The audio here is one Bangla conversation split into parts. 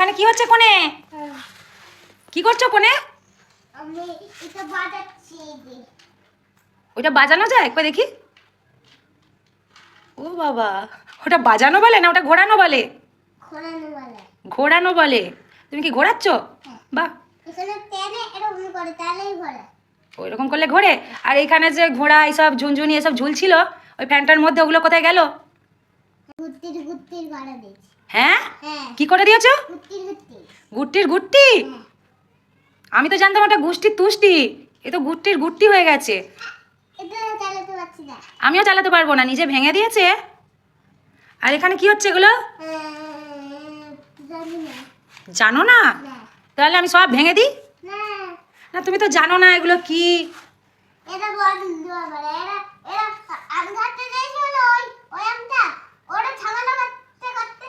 ওখানে কি হচ্ছে কোণে? কি করছো কোণে? আমি এটা বাজাচ্ছি। ওইটা বাজানো যায়? কই দেখি। ও বাবা, ওটা বাজানো বলে না ওটা ঘোরানো বলে? ঘোরানো বলে। ঘোরানো বলে। তুমি কি ঘোরাচ্ছ? বাহ, এখানে টেনে এরকম করে তাহলেই ঘোরে। ওইরকম করলে ঘোরে। আর এইখানে যে ঘোড়া এইসব ঝুনঝুনি এসব ঝুলছিল ওই ফ্যানটার মধ্যে, ওগুলো কোথায় গেল? গুত্তির গুত্তির বাড়া দিয়েছি। হ্যাঁ, হ্যাঁ কি করে দিয়েছো? গুত্তির গুত্তির। গুট্টির গুট্টি? হ্যাঁ আমি তো জানতাম ওটা গুষ্টির তুষ্টি, এ তো গুট্টির গুট্টি হয়ে গেছে। এটা চালাতে পারছি না। আমিও চালাতে পারবো না, নিজে ভেঙে দিয়েছে। আর এখানে কি হচ্ছে এগুলো? জানি না। জানো না? না তাহলে আমি সব ভেঙে দিই? না না তুমি তো জানো না এগুলো কি। এটা বন্ধ আমার। এরা আম কাটতে যাইছিল ওই আমটা। ওরা ঝামেলা করতে করতে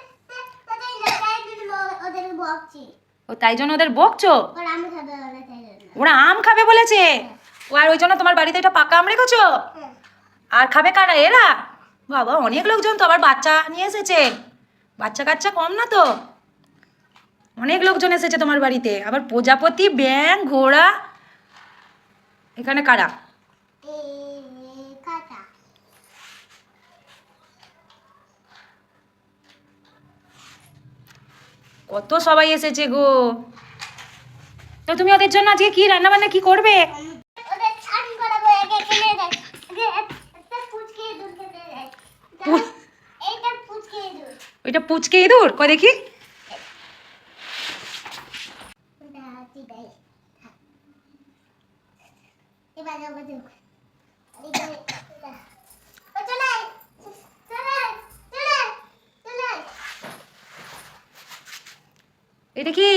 তাদের লাগাই দিল ওদের বকছি। ও তাই জন্য ওদের বকছো? ওরা আম খাবে ওরা তাই জন্য। ওরা আম খাবে বলেছে? ও আর ওই জন্য তোমার বাড়িতে এটা পাকা আম রেখেছো? হ্যাঁ। আর খাবে কারা এরা? বাবা, অনেক লোকজন তো, আবার বাচ্চা নিয়ে এসেছে। বাচ্চা কাচ্চা কম না তো, অনেক লোকজন এসেছে তোমার বাড়িতে। আবার প্রজাপতি, ব্যাঙ, ঘোড়া। এখানে কারা? কাটা। কত সবাই এসেছে গো। তো তুমি ওদের জন্য আজকে কি রান্না বান্না কি করবে? ওদের ছান করাবো একে কিনে দেয়। একটা পুচকে দুধ খেতে দেয়। এইটা পুচকে দুধ। ওইটা পুচকে ইঁদুর? কই দেখি। ওটা হাতি দেয়। এবার যাবো দুধ। চলে চলে চলে চলে। এটা কি?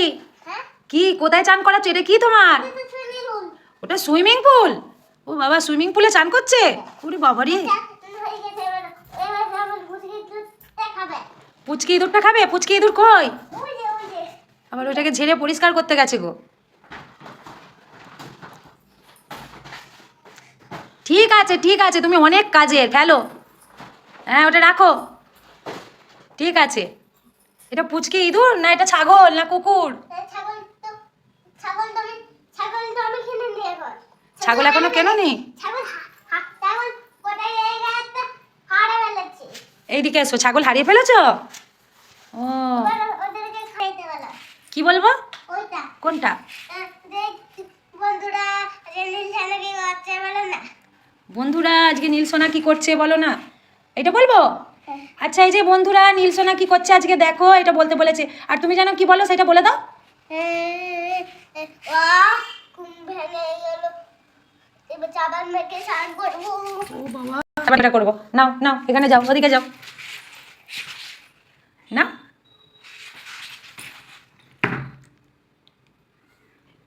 হ্যাঁ কি কোথায় চান করাচ্ছ? এটা কি তোমার? এটা তো সুইমিং পুল। ওটা সুইমিং পুল? ও বাবা, সুইমিং পুলে চান করছে? ওরে বাবারি, হয়ে গেছে। এবার আমার পুচকে দুধটা খাবে। পুচকে ইঁদুরটা খাবে? পুচকে ইঁদুর কই? ওই যে আবার ওইটাকে ঝেড়ে পরিষ্কার করতে গেছে গো। ঠিক আছে ঠিক আছে, তুমি অনেক কাজের, খেলো। হ্যাঁ ওটা রাখো। ঠিক আছে। এটা পুচকে ইঁদুর না এটা ছাগল না কুকুর? ছাগল তো কিনে নিয়ে এখন। ছাগল এখনো কেনোনি? ছাগল ছাগল কোথায় জায়গাতে হাড়ে ফেলেছে। এইদিকে এসো, ছাগল হারিয়ে ফেলেছো? ও, এবার ওদেরকে খাইতে বলো। কি বলবো? ওইটা কোনটা? দেখ বন্ধুরা রেলিল জানাকে বাচ্চা বলো না। বন্ধুরা আজকে নীলসোনা কি করছে বলো না, এটা বলবো? আচ্ছা, এই যে বন্ধুরা নীলসোনা কি করছে আজকে দেখো, এটা বলতে বলেছে। আর তুমি জানো কি বলো সেটা বলে দাও। ঘুম ভেঙে গেল। এবার চাবার মেখে স্নান করবো। ও বাবা, আবার এটা করবো। নাও নাও, এখানে যাও, ওদিকে যাও না।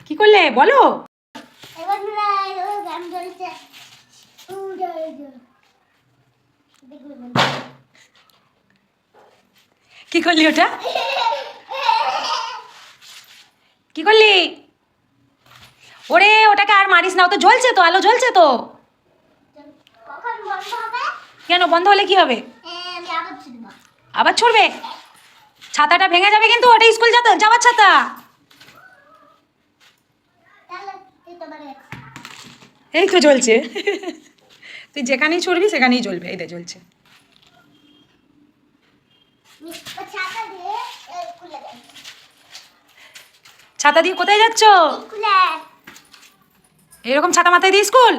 কি করলে বলো? এবার গান চলছে। কি করলি ওটা? কি করলি? ওরে ওটাকে আর মারিস না, ও তো জ্বলছে তো, আলো জ্বলছে তো। কখন বন্ধ হবে? কেন বন্ধ হলে কি হবে? আমি আবার ছুটবো। আবার ছড়বে? ছাতাটা ভেঙে যাবে কিন্তু, ওটা স্কুল যাওয়ার ছাতা। তাহলে এই তোমার এই তো জ্বলছে। তুই যেখানেই ছড়বি সেখানেই জ্বলবে। এই দে জ্বলছে। ছাতা দিয়ে খুলে দেয়। ছাতা দিয়ে কোথায় যাচ্ছ? খুলে এরকম ছাতা মাথায় দিয়ে স্কুল?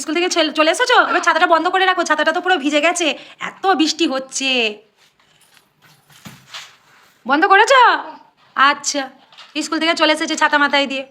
স্কুল থেকে চলে এসেছো? এবার ছাতাটা বন্ধ করে রাখো, ছাতাটা তো পুরো ভিজে গেছে, এত বৃষ্টি হচ্ছে। বন্ধ করেছো? আচ্ছা, স্কুল থেকে চলে এসেছে ছাতা মাথায় দিয়ে।